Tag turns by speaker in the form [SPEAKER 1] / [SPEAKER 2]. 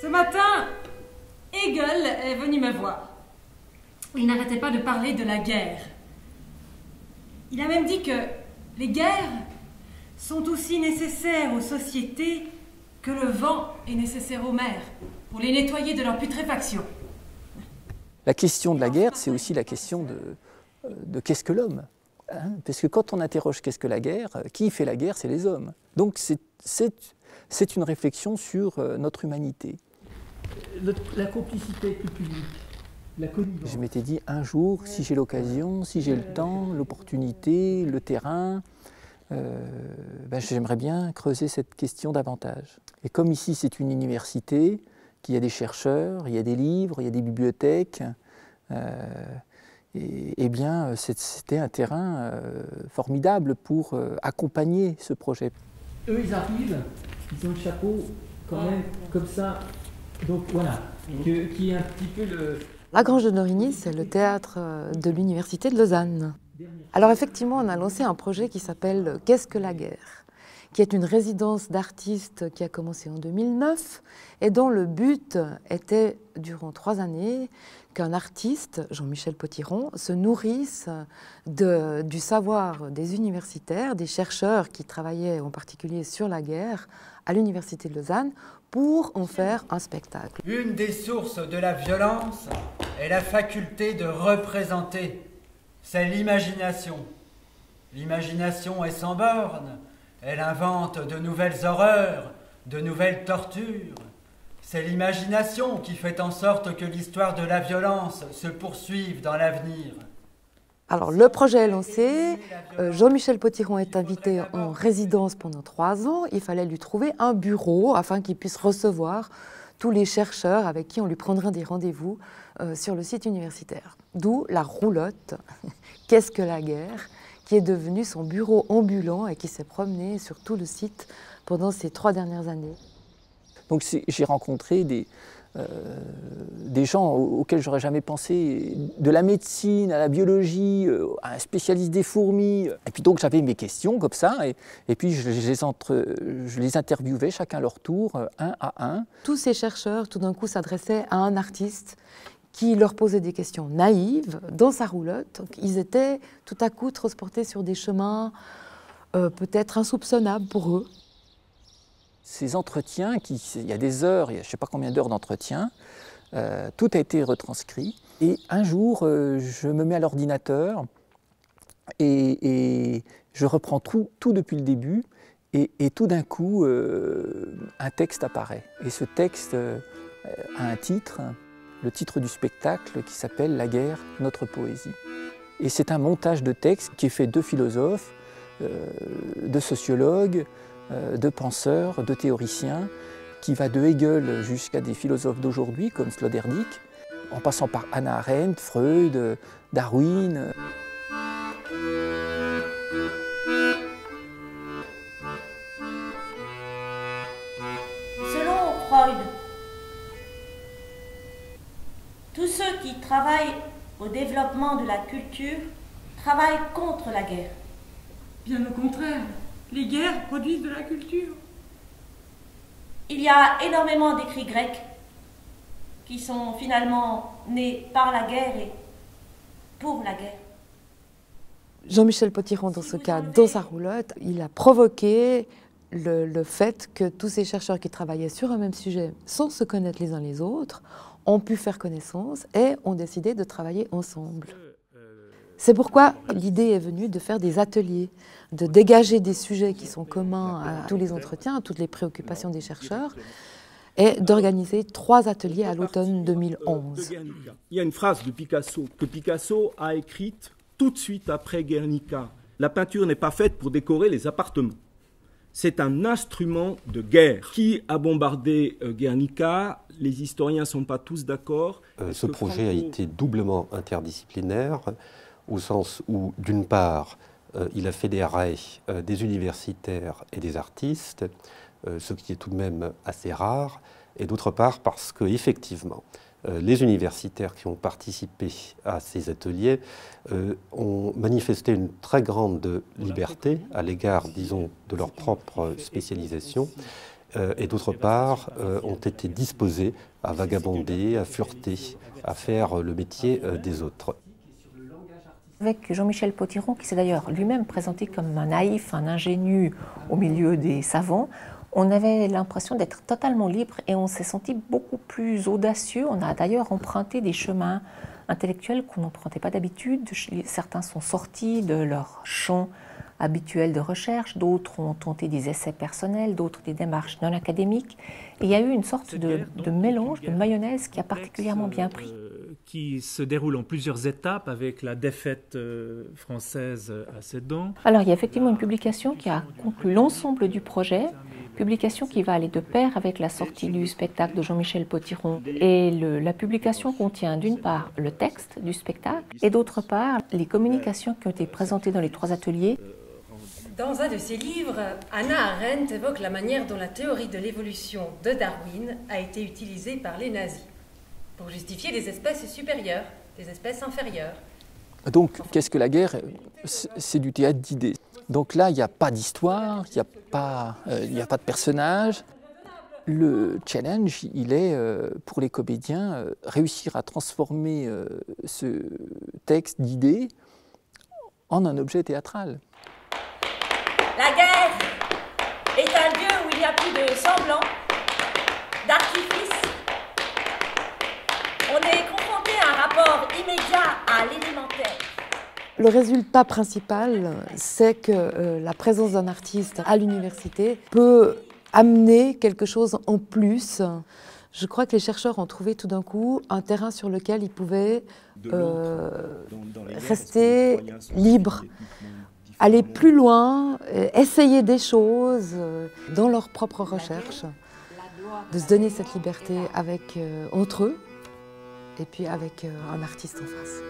[SPEAKER 1] matin, Hegel est venu me voir. Il n'arrêtait pas de parler de la guerre. Il a même dit que les guerres sont aussi nécessaires aux sociétés que le vent est nécessaire aux mers pour les nettoyer de leur putréfaction.
[SPEAKER 2] La question de la guerre, c'est aussi la question de qu'est-ce que l'homme, hein? Parce que quand on interroge qu'est-ce que la guerre, qui fait la guerre, c'est les hommes. Donc c'est une réflexion sur notre humanité.
[SPEAKER 3] La complicité avec le public, la connivence.
[SPEAKER 2] Je m'étais dit, un jour, si j'ai l'occasion, si j'ai le temps, l'opportunité, le terrain, j'aimerais bien creuser cette question davantage. Et comme ici c'est une université, qu'il y a des chercheurs, il y a des livres, il y a des bibliothèques, c'était un terrain formidable pour accompagner ce projet.
[SPEAKER 3] Eux, ils arrivent, ils ont le chapeau quand même comme ça. Donc voilà, qui est un petit peu le...
[SPEAKER 4] La Grange de Norigny, c'est le théâtre de l'Université de Lausanne. Alors effectivement, on a lancé un projet qui s'appelle « Qu'est-ce que la guerre ?», qui est une résidence d'artistes qui a commencé en 2009 et dont le but était, durant 3 années, qu'un artiste, Jean-Michel Potiron, se nourrisse du savoir des universitaires, des chercheurs qui travaillaient en particulier sur la guerre à l'Université de Lausanne, pour en faire un spectacle.
[SPEAKER 5] Une des sources de la violence est la faculté de représenter. C'est l'imagination. L'imagination est sans bornes. Elle invente de nouvelles horreurs, de nouvelles tortures. C'est l'imagination qui fait en sorte que l'histoire de la violence se poursuive dans l'avenir.
[SPEAKER 4] Alors le projet est lancé, Jean-Michel Potiron est invité en résidence pendant 3 ans. Il fallait lui trouver un bureau afin qu'il puisse recevoir tous les chercheurs avec qui on lui prendrait des rendez-vous sur le site universitaire. D'où la roulotte, qu'est-ce que la guerre, qui est devenu son bureau ambulant et qui s'est promené sur tout le site pendant ces 3 dernières années.
[SPEAKER 2] Donc j'ai rencontré des gens auxquels j'aurais jamais pensé, de la médecine à la biologie, à un spécialiste des fourmis. Et puis donc j'avais mes questions comme ça, et puis je les interviewais chacun leur tour, un à un.
[SPEAKER 4] Tous ces chercheurs, tout d'un coup, s'adressaient à un artiste qui leur posait des questions naïves dans sa roulotte. Donc, ils étaient tout à coup transportés sur des chemins peut-être insoupçonnables pour eux.
[SPEAKER 2] Ces entretiens, il y a des heures, il y a je ne sais pas combien d'heures d'entretien, tout a été retranscrit. Et un jour, je me mets à l'ordinateur et je reprends tout depuis le début. Et tout d'un coup, un texte apparaît. Et ce texte a un titre, le titre du spectacle qui s'appelle « La guerre, notre poésie ». Et c'est un montage de textes qui est fait de philosophes, de sociologues, de penseurs, de théoriciens, qui va de Hegel jusqu'à des philosophes d'aujourd'hui comme Sloterdijk, en passant par Hannah Arendt, Freud, Darwin.
[SPEAKER 6] Selon Freud, tous ceux qui travaillent au développement de la culture travaillent contre la guerre.
[SPEAKER 1] Bien au contraire, les guerres produisent de la culture.
[SPEAKER 6] Il y a énormément d'écrits grecs qui sont finalement nés par la guerre et pour la guerre.
[SPEAKER 4] Jean-Michel Potiron, dans ce cas, dans sa roulotte, il a provoqué le fait que tous ces chercheurs qui travaillaient sur un même sujet, sans se connaître les uns les autres, ont pu faire connaissance et ont décidé de travailler ensemble. C'est pourquoi l'idée est venue de faire des ateliers, de dégager des sujets qui sont communs à tous les entretiens, à toutes les préoccupations des chercheurs, et d'organiser 3 ateliers à l'automne 2011.
[SPEAKER 7] Il y a une phrase de Picasso que Picasso a écrite tout de suite après Guernica. La peinture n'est pas faite pour décorer les appartements. C'est un instrument de guerre. Qui a bombardé Guernica? Les historiens ne sont pas tous d'accord.
[SPEAKER 8] Ce projet a été doublement interdisciplinaire, au sens où, d'une part, il a fédéré des universitaires et des artistes, ce qui est tout de même assez rare, et d'autre part parce qu'effectivement, les universitaires qui ont participé à ces ateliers ont manifesté une très grande liberté à l'égard, disons, de leur propre spécialisation, et d'autre part ont été disposés à vagabonder, à fureter, à faire le métier des autres.
[SPEAKER 9] Avec Jean-Michel Potiron, qui s'est d'ailleurs lui-même présenté comme un naïf, un ingénu au milieu des savants, on avait l'impression d'être totalement libre et on s'est senti beaucoup plus audacieux. On a d'ailleurs emprunté des chemins intellectuels qu'on n'empruntait pas d'habitude. Certains sont sortis de leur champ habituel de recherche, d'autres ont tenté des essais personnels, d'autres des démarches non académiques. Et il y a eu une sorte de mélange, de mayonnaise qui a particulièrement bien pris.
[SPEAKER 10] Qui se déroule en plusieurs étapes avec la défaite française à Sedan.
[SPEAKER 9] Alors il y a effectivement une publication qui a conclu l'ensemble du projet, publication qui va aller de pair avec la sortie du spectacle de Jean-Michel Potiron. Et la publication contient d'une part le texte du spectacle et d'autre part les communications qui ont été présentées dans les 3 ateliers.
[SPEAKER 1] Dans un de ses livres, Hannah Arendt évoque la manière dont la théorie de l'évolution de Darwin a été utilisée par les nazis pour justifier des espèces supérieures, des espèces inférieures.
[SPEAKER 2] Donc, qu'est-ce que la guerre? C'est du théâtre d'idées. Donc là, il n'y a pas d'histoire, il n'y a pas de personnage. Le challenge, il est, pour les comédiens, réussir à transformer ce texte d'idées en un objet théâtral.
[SPEAKER 6] La guerre est un lieu où il n'y a plus de semblant, d'artifice. On est confronté à un rapport immédiat à l'élémentaire.
[SPEAKER 4] Le résultat principal, c'est que la présence d'un artiste à l'université peut amener quelque chose en plus. Je crois que les chercheurs ont trouvé tout d'un coup un terrain sur lequel ils pouvaient rester libres, aller plus loin, essayer des choses dans leur propre recherche, de se donner cette liberté entre eux et puis avec un artiste en face.